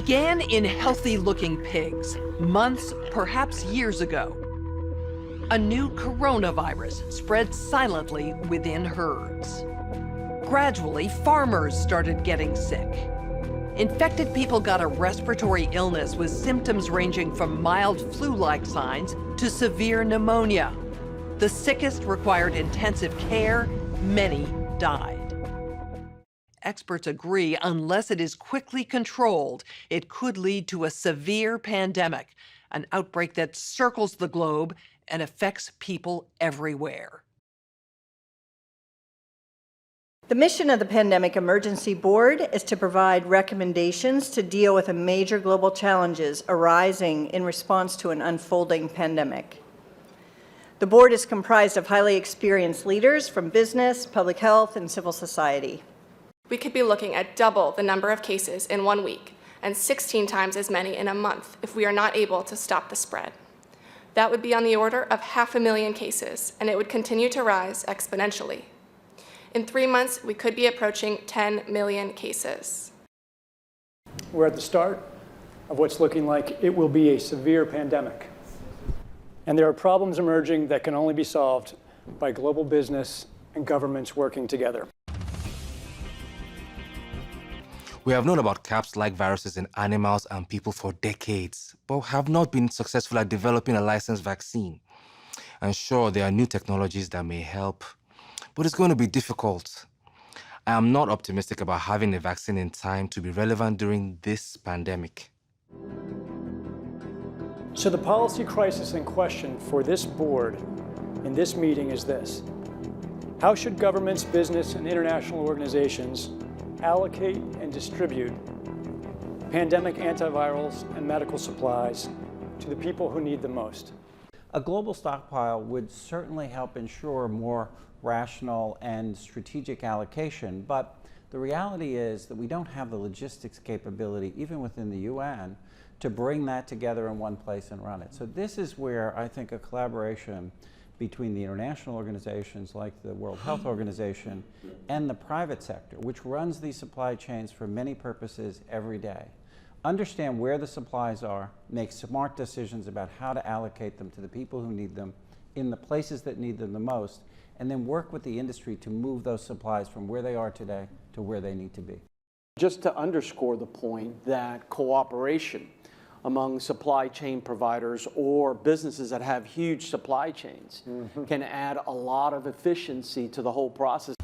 began in healthy-looking pigs, months, perhaps years ago. A new coronavirus spread silently within herds. Gradually, farmers started getting sick. Infected people got a respiratory illness with symptoms ranging from mild flu-like signs to severe pneumonia. The sickest required intensive care. Many died. Experts agree, unless it is quickly controlled, it could lead to a severe pandemic, an outbreak that circles the globe and affects people everywhere. The mission of the Pandemic Emergency Board is to provide recommendations to deal with the major global challenges arising in response to an unfolding pandemic. The board is comprised of highly experienced leaders from business, public health, and civil society. We could be looking at double the number of cases in 1 week and 16 times as many in a month if we are not able to stop the spread. That would be on the order of 500,000 cases, and it would continue to rise exponentially. In 3 months, we could be approaching 10 million cases. We're at the start of what's looking like it will be a severe pandemic. And there are problems emerging that can only be solved by global business and governments working together. We have known about CAPS-like viruses in animals and people for decades, but have not been successful at developing a licensed vaccine. And sure, there are new technologies that may help, but it's going to be difficult. I am not optimistic about having a vaccine in time to be relevant during this pandemic. So the policy crisis in question for this board in this meeting is this: how should governments, business, and international organizations allocate and distribute pandemic antivirals and medical supplies to the people who need them most? A global stockpile would certainly help ensure more rational and strategic allocation, but the reality is that we don't have the logistics capability, even within the UN, to bring that together in one place and run it. So this is where I think a collaboration between the international organizations like the World Health Organization and the private sector, which runs these supply chains for many purposes every day, understand where the supplies are, make smart decisions about how to allocate them to the people who need them in the places that need them the most, and then work with the industry to move those supplies from where they are today to where they need to be. Just to underscore the point that cooperation among supply chain providers or businesses that have huge supply chains can add a lot of efficiency to the whole process.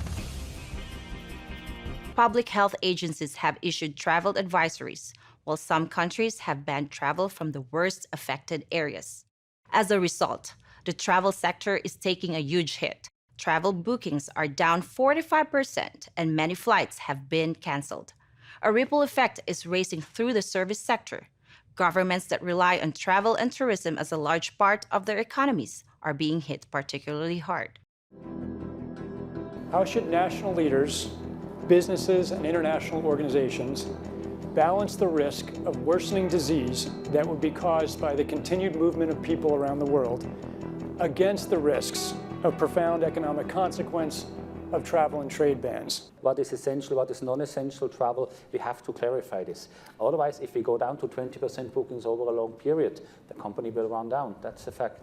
Public health agencies have issued travel advisories, while some countries have banned travel from the worst affected areas. As a result, the travel sector is taking a huge hit. Travel bookings are down 45%, and many flights have been canceled. A ripple effect is racing through the service sector. Governments that rely on travel and tourism as a large part of their economies are being hit particularly hard. How should national leaders, businesses, and international organizations balance the risk of worsening disease that would be caused by the continued movement of people around the world against the risks of profound economic consequence of travel and trade bans? What is essential, what is non-essential travel, we have to clarify this. Otherwise, if we go down to 20% bookings over a long period, the company will run down. That's a fact.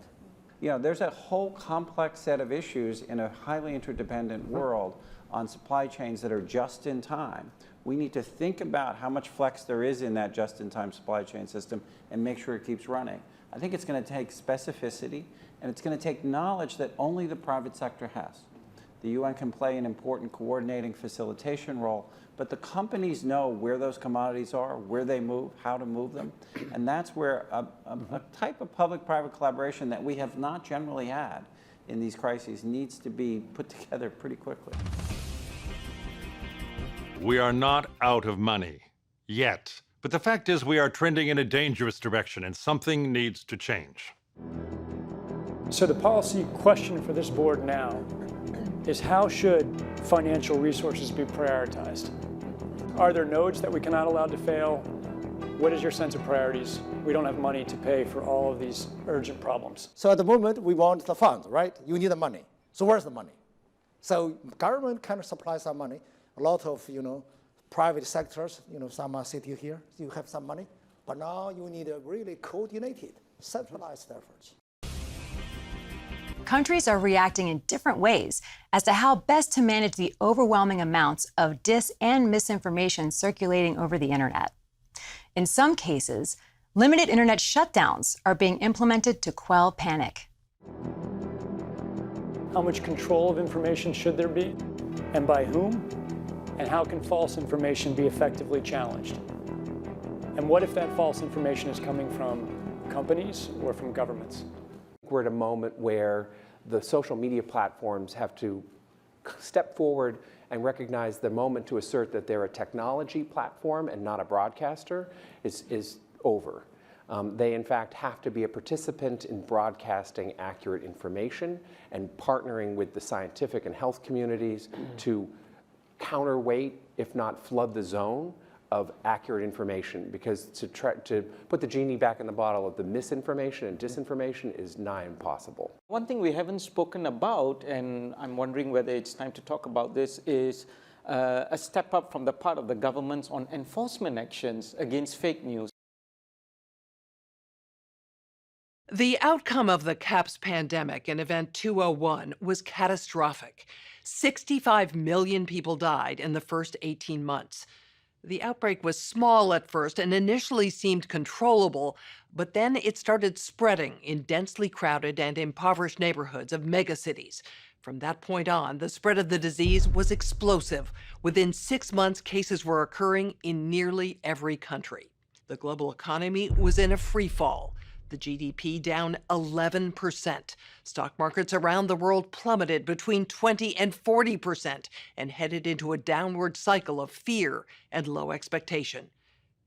You know, there's a whole complex set of issues in a highly interdependent world on supply chains that are just in time. We need to think about how much flex there is in that just-in-time supply chain system and make sure it keeps running. I think it's going to take specificity, and it's going to take knowledge that only the private sector has. The UN can play an important coordinating facilitation role, but the companies know where those commodities are, where they move, how to move them, and that's where a type of public-private collaboration that we have not generally had in these crises needs to be put together pretty quickly. We are not out of money, yet. But the fact is we are trending in a dangerous direction and something needs to change. So the policy question for this board now is how should financial resources be prioritized? Are there nodes that we cannot allow to fail? What is your sense of priorities? We don't have money to pay for all of these urgent problems. So at the moment, we want the funds, right? You need the money. So where's the money? So government kind of supplies some money. A lot of, private sectors, some are sitting here, you have some money, but now you need a really coordinated, centralized efforts. Countries are reacting in different ways as to how best to manage the overwhelming amounts of dis and misinformation circulating over the internet. In some cases, limited internet shutdowns are being implemented to quell panic. How much control of information should there be, and by whom? And how can false information be effectively challenged? And what if that false information is coming from companies or from governments? We're at a moment where the social media platforms have to step forward and recognize the moment to assert that they're a technology platform and not a broadcaster is over. They, in fact, have to be a participant in broadcasting accurate information and partnering with the scientific and health communities to counterweight, if not flood the zone, of accurate information, because to put the genie back in the bottle of the misinformation and disinformation is nigh impossible. One thing we haven't spoken about, and I'm wondering whether it's time to talk about this, is a step up from the part of the governments on enforcement actions against fake news. The outcome of the CAPS pandemic in Event 201 was catastrophic. 65 million people died in the first 18 months. The outbreak was small at first and initially seemed controllable, but then it started spreading in densely crowded and impoverished neighborhoods of megacities. From that point on, the spread of the disease was explosive. Within 6 months, cases were occurring in nearly every country. The global economy was in a free fall. The GDP down 11%. Stock markets around the world plummeted between 20 and 40% and headed into a downward cycle of fear and low expectation.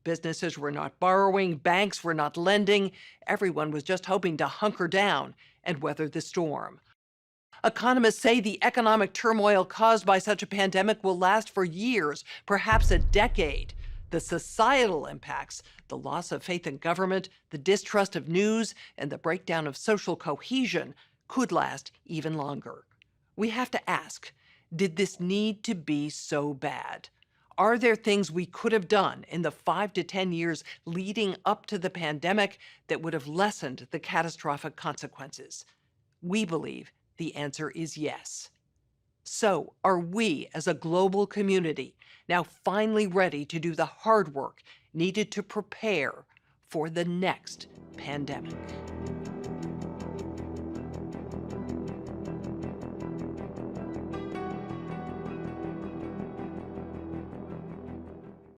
Businesses were not borrowing, banks were not lending. Everyone was just hoping to hunker down and weather the storm. Economists say the economic turmoil caused by such a pandemic will last for years, perhaps a decade. The societal impacts, the loss of faith in government, the distrust of news, and the breakdown of social cohesion could last even longer. We have to ask, did this need to be so bad? Are there things we could have done in the 5 to 10 years leading up to the pandemic that would have lessened the catastrophic consequences? We believe the answer is yes. So, are we as a global community now finally ready to do the hard work needed to prepare for the next pandemic?